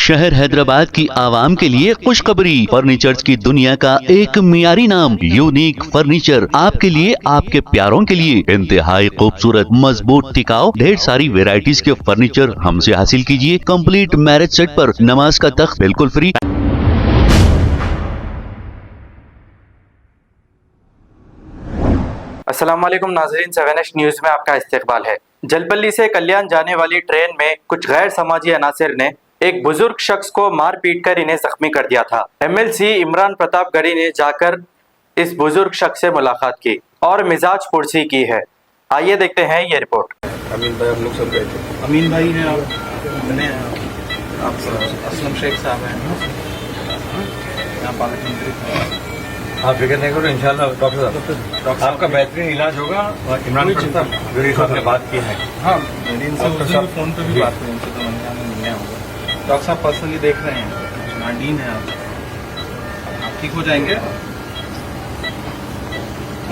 शहर हैदराबाद की आवाम के लिए खुशखबरी। फर्नीचर की दुनिया का एक मियारी नाम यूनिक फर्नीचर आपके लिए, आपके प्यारों के लिए इंतहाई खूबसूरत, मजबूत, टिकाऊ, ढेर सारी वेराइटीज के फर्नीचर हमसे हासिल कीजिए। कंप्लीट मैरिज सेट पर नमाज का तख्त बिल्कुल फ्री। अस्सलाम वालेकुम नाज़रीन, 7H न्यूज़ में आपका इस्तकबाल है। जलपल्ली से कल्याण जाने वाली ट्रेन में कुछ गैर समाजी अनासिर ने एक बुजुर्ग शख्स को मार पीट कर इन्हें जख्मी कर दिया था। MLC इमरान प्रतापगढ़ी ने जाकर इस बुजुर्ग शख्स से मुलाकात की और मिजाज पुरसी की है। आइए देखते हैं ये रिपोर्ट। अमीन भाई, हम लोग सब गए थे। अमीन भाई हैं और बने आप असलम शेख साहब हैं, यहाँ पार्लियामेंट मंत्री थे। आप फिक्र नहीं करो, इंशाल्लाह डॉक्टर साहब आपका बेहतरीन इलाज होगा। इमरान प्रताप गरीब साहब ने बात की है। हाँ, मेरी इनसे उस दिन फ़ोन पे भी बात हुई, इनसे तो मैंने कहा मिलने होगा। डॉक्टर साहब पर्सनली देख रहे हैं, नाडीन है आप ठीक हो जाएंगे।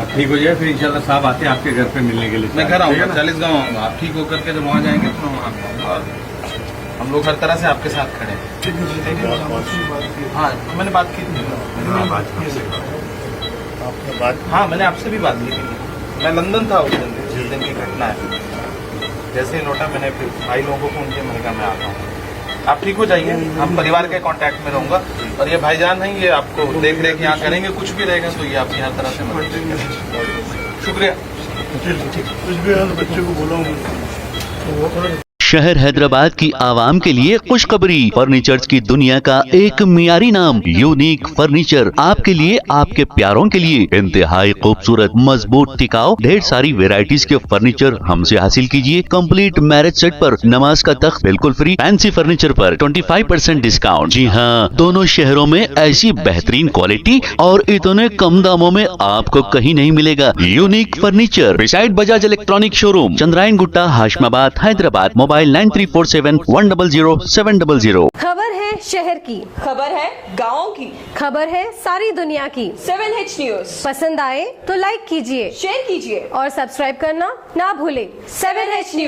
आप ठीक हो जाए फिर इंशाल्लाह साहब आते हैं आपके घर पे मिलने के लिए। मैं घर आऊँगा, 40 गाँव आऊँगा। आप ठीक होकर के जब वहाँ जाएंगे तो मैं वहाँ आऊँगा और हम लोग हर तरह से आपके साथ खड़े हैं। हाँ, मैंने बात की थी। हाँ, मैंने आपसे भी बात की थी। मैं लंदन था उस दिन, जिस दिन की घटना है। जैसे ही लौटा मैंने फिर भाई लोगों को फोन किया, मैंने कहा मैं आता हूँ, आप ठीक हो जाइए। हम परिवार के कांटेक्ट में रहूँगा और ये भाईजान हैं, ये आपको देख रेख यहाँ करेंगे। कुछ भी रहेगा तो ये आपकी हर तरह से मदद करेंगे। शुक्रिया। कुछ भी बच्चे को बोला शहर हैदराबाद की आवाम के लिए खुशखबरी। फर्नीचर की दुनिया का एक मियारी नाम यूनिक फर्नीचर आपके लिए, आपके प्यारों के लिए इंतहाई खूबसूरत, मजबूत, टिकाऊ, ढेर सारी वेराइटीज के फर्नीचर हमसे हासिल कीजिए। कंप्लीट मैरिज सेट पर नमाज का तख्त बिल्कुल फ्री। फैंसी फर्नीचर पर 25% डिस्काउंट। जी हाँ, दोनों शहरों में ऐसी बेहतरीन क्वालिटी और इतने कम दामों में आपको कहीं नहीं मिलेगा। Unique furniture beside Bajaj electronic showroom, Chandrayan Gutta, Hashamabad, Hyderabad. Mobile 9347100700। खबर है शहर की, खबर है गाँव की, खबर है सारी दुनिया की। 7H न्यूज़ पसंद आए तो लाइक कीजिए, शेयर कीजिए और सब्सक्राइब करना ना भूले। 7H news.